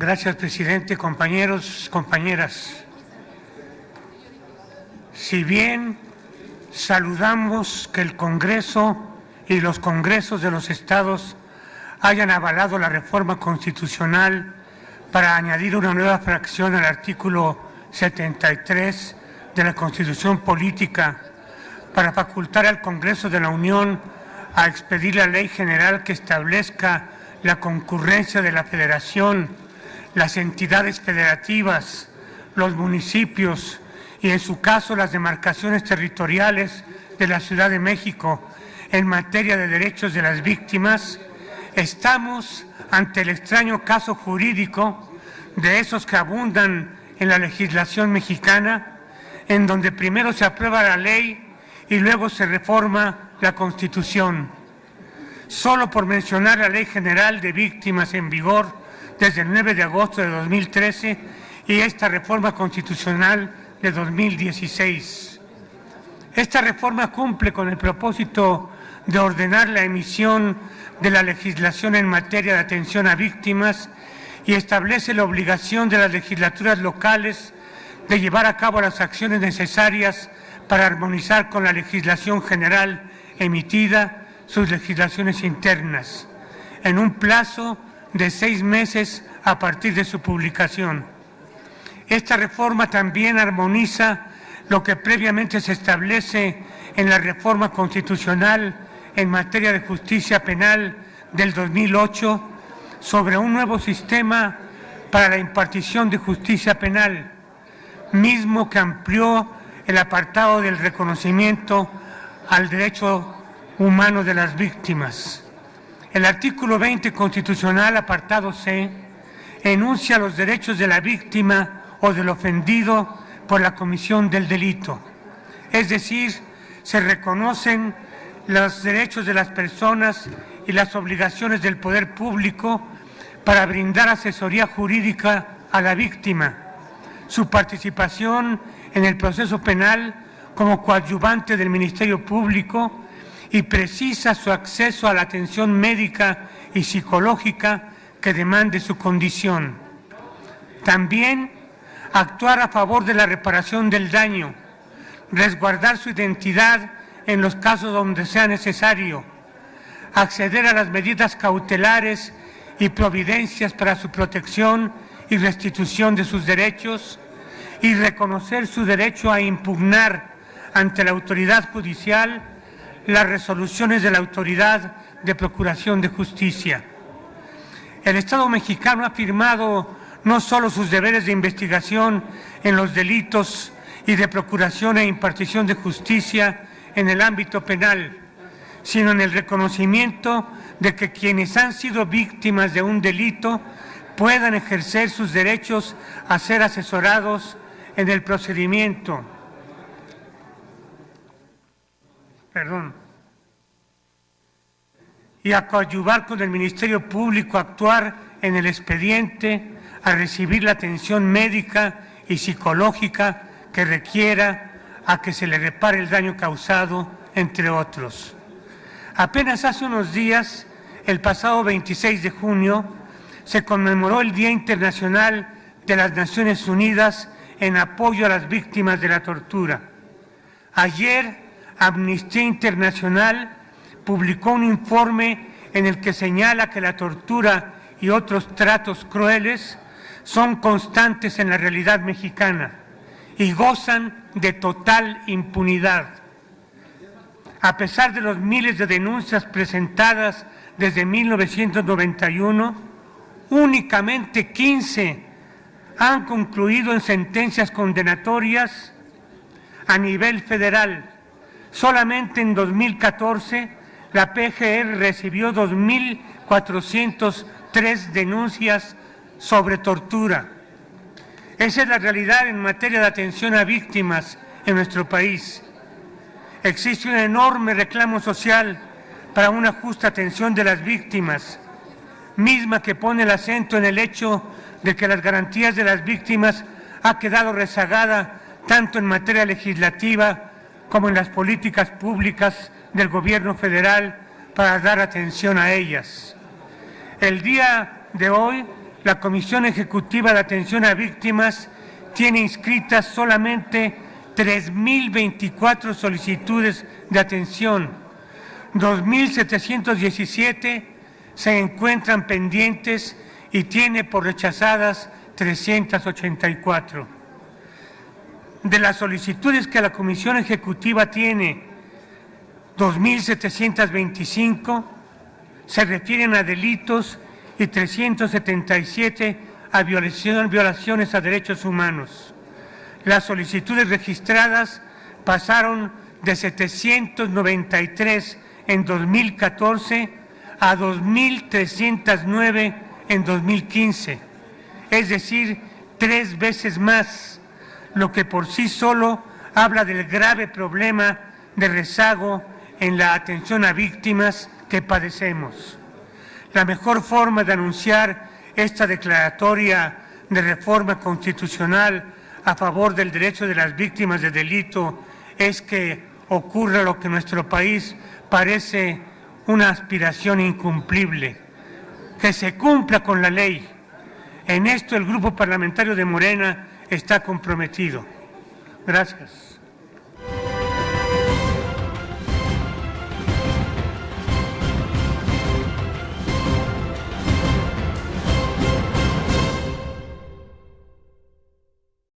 Gracias, presidente. Compañeros, compañeras. Si bien saludamos que el Congreso y los congresos de los estados hayan avalado la reforma constitucional para añadir una nueva fracción al artículo 73 de la Constitución Política para facultar al Congreso de la Unión a expedir la ley general que establezca la concurrencia de la Federación, las entidades federativas, los municipios y, en su caso, las demarcaciones territoriales de la Ciudad de México en materia de derechos de las víctimas, estamos ante el extraño caso jurídico de esos que abundan en la legislación mexicana, en donde primero se aprueba la ley y luego se reforma la Constitución. Solo por mencionar la Ley General de Víctimas en vigor desde el 9 de agosto de 2013 y esta reforma constitucional de 2016. Esta reforma cumple con el propósito de ordenar la emisión de la legislación en materia de atención a víctimas y establece la obligación de las legislaturas locales de llevar a cabo las acciones necesarias para armonizar con la legislación general emitida sus legislaciones internas, en un plazo de 6 meses a partir de su publicación. Esta reforma también armoniza lo que previamente se establece en la reforma constitucional en materia de justicia penal del 2008 sobre un nuevo sistema para la impartición de justicia penal, mismo que amplió el apartado del reconocimiento al derecho humano de las víctimas. El artículo 20 constitucional, apartado C, enuncia los derechos de la víctima o del ofendido por la comisión del delito. Es decir, se reconocen los derechos de las personas y las obligaciones del poder público para brindar asesoría jurídica a la víctima, su participación en el proceso penal como coadyuvante del Ministerio Público y precisa su acceso a la atención médica y psicológica que demande su condición. También actuar a favor de la reparación del daño, resguardar su identidad en los casos donde sea necesario, acceder a las medidas cautelares y providencias para su protección y restitución de sus derechos y reconocer su derecho a impugnar ante la autoridad judicial las resoluciones de la Autoridad de Procuración de Justicia. El Estado mexicano ha firmado no solo sus deberes de investigación en los delitos y de procuración e impartición de justicia en el ámbito penal, sino en el reconocimiento de que quienes han sido víctimas de un delito puedan ejercer sus derechos a ser asesorados en el procedimiento. Y a coadyuvar con el Ministerio Público a actuar en el expediente, a recibir la atención médica y psicológica que requiera, a que se le repare el daño causado, entre otros. Apenas hace unos días, el pasado 26 de junio, se conmemoró el Día Internacional de las Naciones Unidas en apoyo a las víctimas de la tortura. Ayer, Amnistía Internacional publicó un informe en el que señala que la tortura y otros tratos crueles son constantes en la realidad mexicana y gozan de total impunidad. A pesar de los miles de denuncias presentadas desde 1991, únicamente 15 han concluido en sentencias condenatorias a nivel federal. Solamente en 2014 la PGR recibió 2.403 denuncias sobre tortura. Esa es la realidad en materia de atención a víctimas en nuestro país. Existe un enorme reclamo social para una justa atención de las víctimas, misma que pone el acento en el hecho de que las garantías de las víctimas ha quedado rezagada tanto en materia legislativa como en las políticas públicas del gobierno federal para dar atención a ellas. El día de hoy, la Comisión Ejecutiva de Atención a Víctimas tiene inscritas solamente 3.024 solicitudes de atención, 2.717 se encuentran pendientes y tiene por rechazadas 384. De las solicitudes que la Comisión Ejecutiva tiene, 2.725 se refieren a delitos y 377 a violaciones a derechos humanos. Las solicitudes registradas pasaron de 793 en 2014 a 2.309 en 2015, es decir, 3 veces más, lo que por sí solo habla del grave problema de rezago en la atención a víctimas que padecemos. La mejor forma de anunciar esta declaratoria de reforma constitucional a favor del derecho de las víctimas de delito es que ocurra lo que en nuestro país parece una aspiración incumplible, que se cumpla con la ley. En esto el Grupo Parlamentario de Morena está comprometido. Gracias.